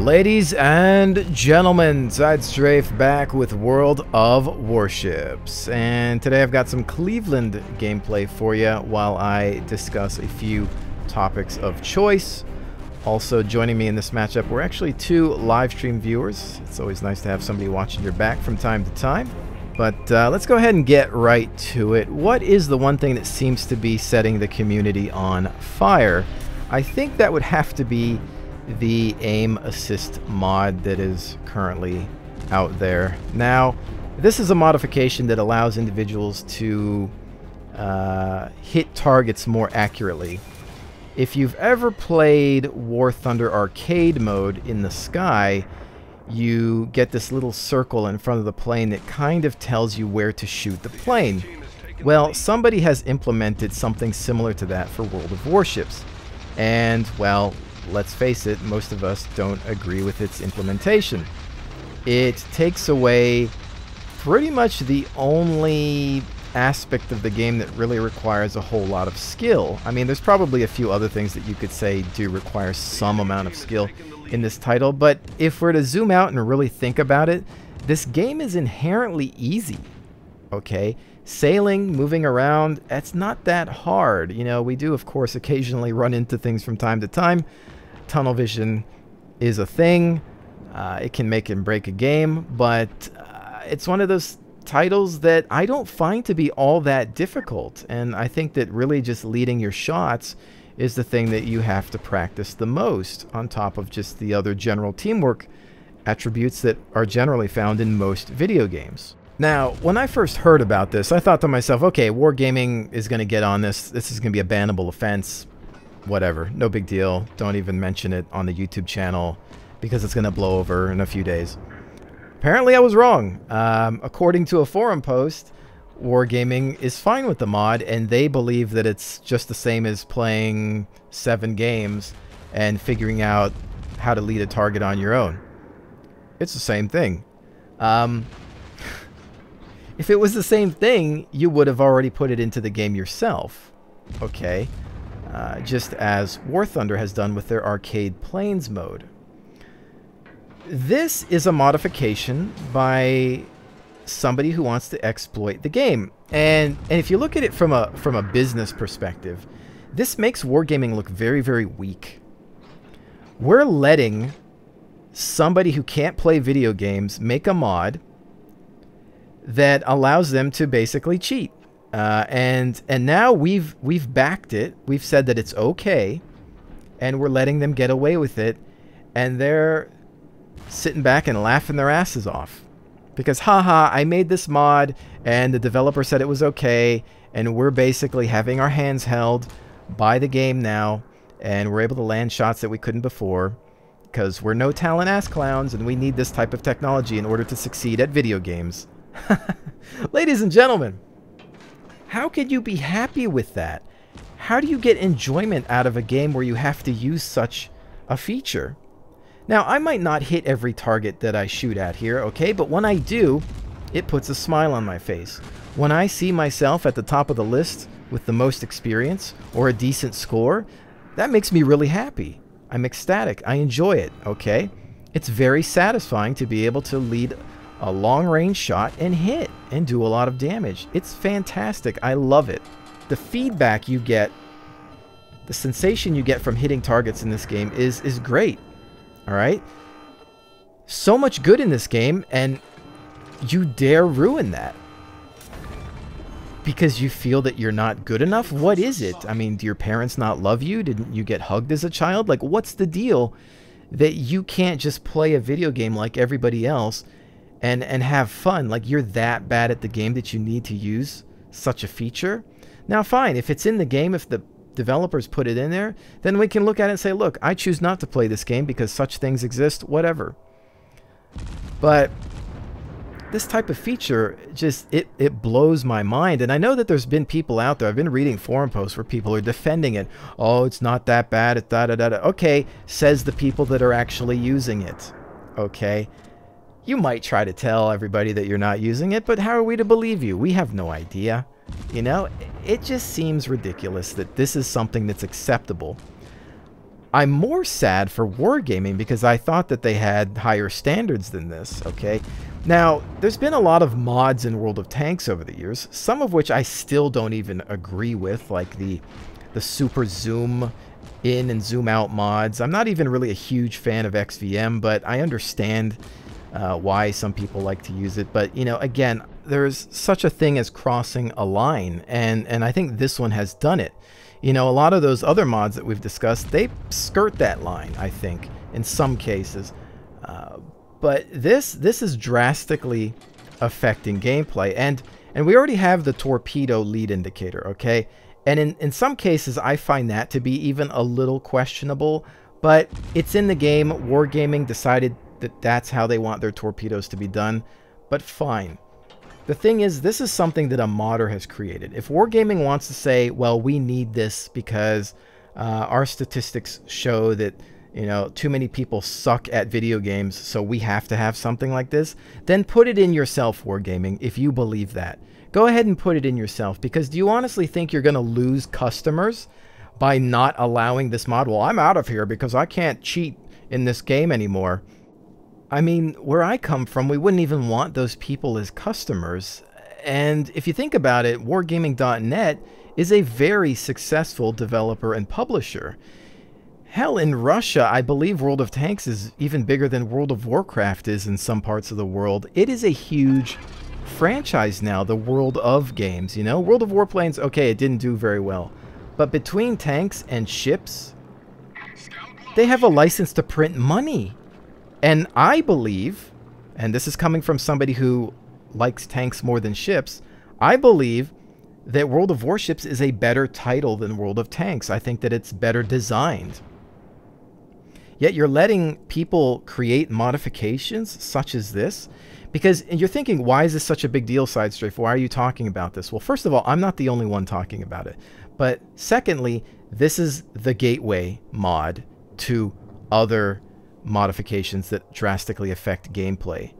Ladies and gentlemen, SideStrafe back with World of Warships. And today I've got some Cleveland gameplay for you while I discuss a few topics of choice. Also joining me in this matchup were actually two live stream viewers. It's always nice to have somebody watching your back from time to time. But let's go ahead and get right to it. What is the one thing that seems to be setting the community on fire? I think that would have to be the aim assist mod that is currently out there. Now, this is a modification that allows individuals to hit targets more accurately. If you've ever played War Thunder arcade mode in the sky, you get this little circle in front of the plane that kind of tells you where to shoot the plane. Well, somebody has implemented something similar to that for World of Warships. And, well, let's face it, most of us don't agree with its implementation. It takes away pretty much the only aspect of the game that really requires a whole lot of skill. I mean, there's probably a few other things that you could say do require some amount of skill in this title, but if we're to zoom out and really think about it, this game is inherently easy, okay? Sailing, moving around, it's not that hard. You know, we do, of course, occasionally run into things from time to time. Tunnel vision is a thing. It can make and break a game, but it's one of those titles that I don't find to be all that difficult. And I think that really just leading your shots is the thing that you have to practice the most, on top of just the other general teamwork attributes that are generally found in most video games. Now, when I first heard about this, I thought to myself, okay, Wargaming is going to get on this. This is going to be a bannable offense. Whatever, no big deal. Don't even mention it on the YouTube channel because it's going to blow over in a few days. Apparently I was wrong. According to a forum post, Wargaming is fine with the mod, and they believe that it's just the same as playing 7 games and figuring out how to lead a target on your own. It's the same thing. If it was the same thing, you would have already put it into the game yourself. Okay? Just as War Thunder has done with their arcade planes mode. This is a modification by somebody who wants to exploit the game. And if you look at it from a business perspective, this makes Wargaming look very, very weak. We're letting somebody who can't play video games make a mod that allows them to basically cheat. And now we've backed it. We've said that it's okay, and we're letting them get away with it, and they're sitting back and laughing their asses off because, haha, I made this mod and the developer said it was okay, and we're basically having our hands held by the game now, and we're able to land shots that we couldn't before because we're no talent ass clowns, and we need this type of technology in order to succeed at video games. Ladies and gentlemen, how could you be happy with that? How do you get enjoyment out of a game where you have to use such a feature? Now, I might not hit every target that I shoot at here, okay? But when I do, it puts a smile on my face. When I see myself at the top of the list with the most experience or a decent score, that makes me really happy. I'm ecstatic. I enjoy it, okay? It's very satisfying to be able to lead a long-range shot and hit and do a lot of damage. It's fantastic. I love it. The feedback you get, the sensation you get from hitting targets in this game is great. All right? So much good in this game, and you dare ruin that because you feel that you're not good enough? What is it? I mean, do your parents not love you? Didn't you get hugged as a child? Like, what's the deal that you can't just play a video game like everybody else and have fun? Like, you're that bad at the game that you need to use such a feature? Now, fine, if it's in the game, if the developers put it in there, then we can look at it and say, look, I choose not to play this game because such things exist, whatever. But this type of feature, just, it blows my mind. And I know that there's been people out there, I've been reading forum posts where people are defending it. Oh, it's not that bad, it's da-da-da-da. Okay, says the people that are actually using it. Okay? You might try to tell everybody that you're not using it, but how are we to believe you? We have no idea. You know, it just seems ridiculous that this is something that's acceptable. I'm more sad for Wargaming because I thought that they had higher standards than this, okay? Now, there's been a lot of mods in World of Tanks over the years, some of which I still don't even agree with, like the super zoom in and zoom out mods. I'm not even really a huge fan of XVM, but I understand why some people like to use it. But, you know, again, there's such a thing as crossing a line, and I think this one has done it. You know, a lot of those other mods that we've discussed, they skirt that line, I think, in some cases. But this is drastically affecting gameplay. And we already have the torpedo lead indicator, okay? And in some cases, I find that to be even a little questionable. But it's in the game. Wargaming decided that that's how they want their torpedoes to be done. But fine. The thing is, this is something that a modder has created. If Wargaming wants to say, well, we need this because our statistics show that, you know, too many people suck at video games, so we have to have something like this, then put it in yourself, Wargaming, if you believe that. Go ahead and put it in yourself, because do you honestly think you're going to lose customers by not allowing this mod? Well, I'm out of here because I can't cheat in this game anymore. I mean, where I come from, we wouldn't even want those people as customers. And if you think about it, Wargaming.net is a very successful developer and publisher. Hell, in Russia, I believe World of Tanks is even bigger than World of Warcraft is in some parts of the world. It is a huge franchise now, the World of games, you know? World of Warplanes, okay, it didn't do very well. But between tanks and ships, they have a license to print money. And I believe, and this is coming from somebody who likes tanks more than ships, I believe that World of Warships is a better title than World of Tanks. I think that it's better designed. Yet you're letting people create modifications such as this, because you're thinking, why is this such a big deal, SideStrafe? Why are you talking about this? Well, first of all, I'm not the only one talking about it. But secondly, this is the gateway mod to other modifications that drastically affect gameplay.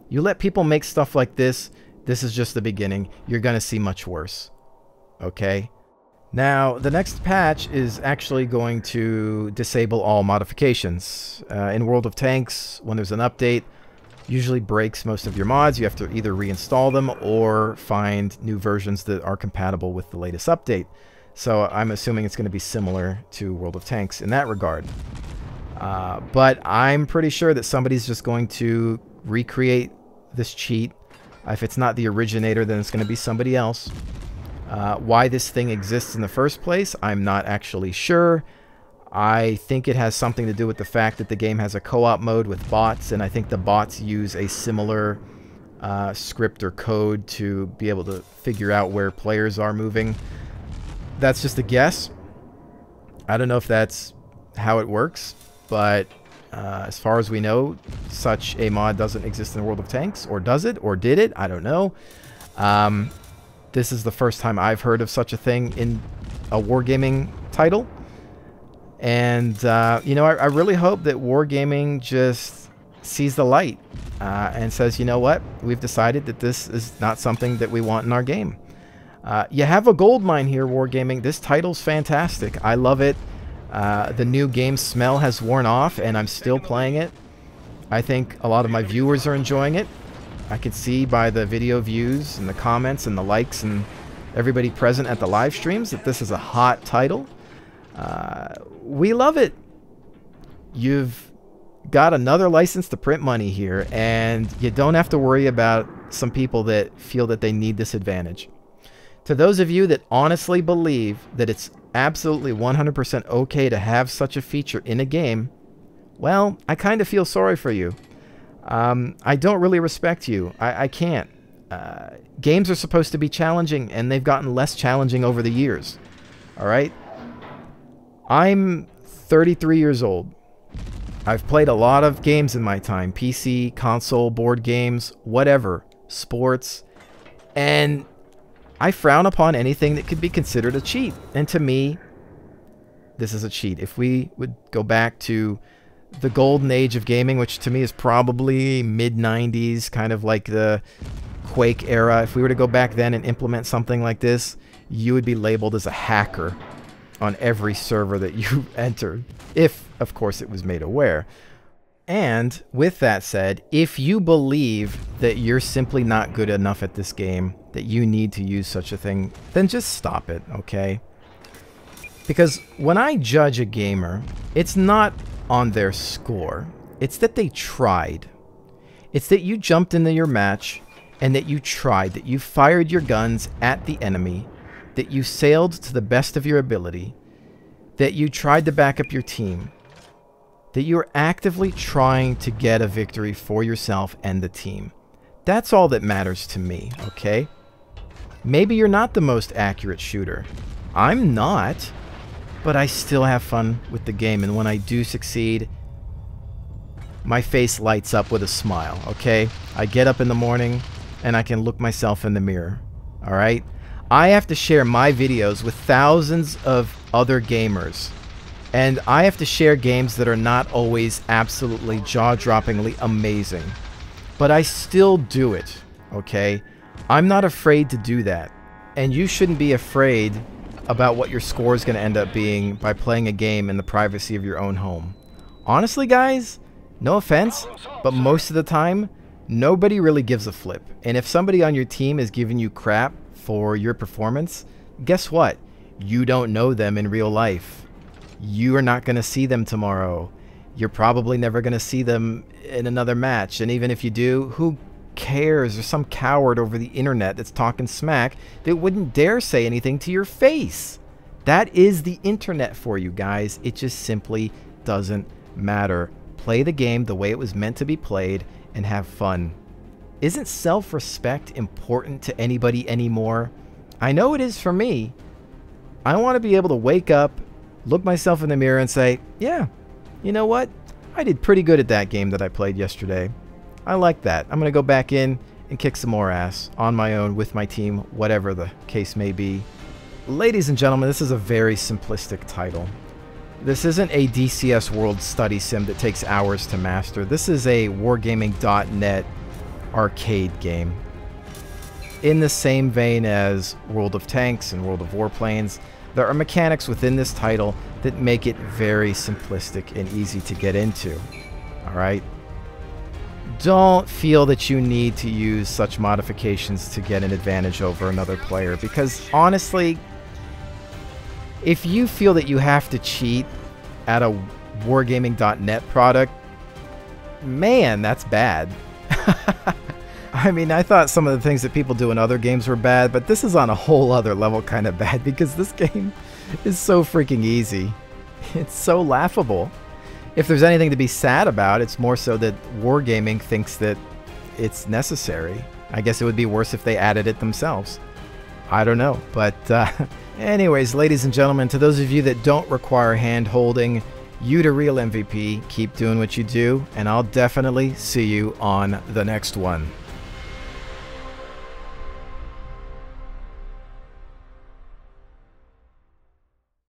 You let people make stuff like this, this is just the beginning. You're going to see much worse. Okay? Now, the next patch is actually going to disable all modifications. In World of Tanks, when there's an update, usually breaks most of your mods. You have to either reinstall them or find new versions that are compatible with the latest update. So I'm assuming it's going to be similar to World of Tanks in that regard. But I'm pretty sure that somebody's just going to recreate this cheat. If it's not the originator, then it's going to be somebody else. Why this thing exists in the first place, I'm not actually sure. I think it has something to do with the fact that the game has a co-op mode with bots, and I think the bots use a similar script or code to be able to figure out where players are moving. That's just a guess. I don't know if that's how it works. But as far as we know, such a mod doesn't exist in World of Tanks. Or does it? Or did it? I don't know. This is the first time I've heard of such a thing in a Wargaming title. And, you know, I really hope that Wargaming just sees the light and says, you know what? We've decided that this is not something that we want in our game. You have a gold mine here, Wargaming. This title's fantastic. I love it. The new game smell has worn off, and I'm still playing it. I think a lot of my viewers are enjoying it. I can see by the video views and the comments and the likes and everybody present at the live streams that this is a hot title. We love it. You've got another license to print money here, and you don't have to worry about some people that feel that they need this advantage. To those of you that honestly believe that it's absolutely 100% okay to have such a feature in a game, well, I kind of feel sorry for you. I don't really respect you. I can't. Games are supposed to be challenging, and they've gotten less challenging over the years. Alright? I'm 33 years old. I've played a lot of games in my time. PC, console, board games, whatever. Sports. And I frown upon anything that could be considered a cheat. And to me, this is a cheat. If we would go back to the golden age of gaming, which to me is probably mid-90s, kind of like the Quake era. If we were to go back then and implement something like this, you would be labeled as a hacker. on every server that you entered, if, of course, it was made aware. And with that said, if you believe that you're simply not good enough at this game, that you need to use such a thing, then just stop it, okay? Because when I judge a gamer, it's not on their score. It's that they tried. It's that you jumped into your match and that you tried, that you fired your guns at the enemy, that you sailed to the best of your ability, that you tried to back up your team, that you're actively trying to get a victory for yourself and the team. That's all that matters to me, okay? Maybe you're not the most accurate shooter. I'm not, but I still have fun with the game, and when I do succeed, my face lights up with a smile, okay? I get up in the morning and I can look myself in the mirror, all right? I have to share my videos with thousands of other gamers. And I have to share games that are not always absolutely jaw-droppingly amazing. But I still do it, okay? I'm not afraid to do that. And you shouldn't be afraid about what your score is going to end up being by playing a game in the privacy of your own home. Honestly, guys, no offense, but most of the time, nobody really gives a flip. And if somebody on your team is giving you crap for your performance, guess what? You don't know them in real life. You are not going to see them tomorrow. You're probably never going to see them in another match. And even if you do, who cares? There's some coward over the internet that's talking smack that wouldn't dare say anything to your face. That is the internet for you guys. It just simply doesn't matter. Play the game the way it was meant to be played and have fun. Isn't self-respect important to anybody anymore? I know it is for me. I want to be able to wake up, look myself in the mirror and say, yeah, you know what? I did pretty good at that game that I played yesterday. I like that. I'm going to go back in and kick some more ass on my own with my team, whatever the case may be. Ladies and gentlemen, this is a very simplistic title. This isn't a DCS World Study Sim that takes hours to master. This is a Wargaming.net arcade game. In the same vein as World of Tanks and World of Warplanes, there are mechanics within this title that make it very simplistic and easy to get into. Alright? Don't feel that you need to use such modifications to get an advantage over another player, because honestly, if you feel that you have to cheat at a Wargaming.net product, man, that's bad. I mean, I thought some of the things that people do in other games were bad, but this is on a whole other level kind of bad, because this game is so freaking easy. It's so laughable. If there's anything to be sad about, it's more so that Wargaming thinks that it's necessary. I guess it would be worse if they added it themselves. I don't know. But anyways, ladies and gentlemen, to those of you that don't require hand-holding, you the real MVP, keep doing what you do, and I'll definitely see you on the next one.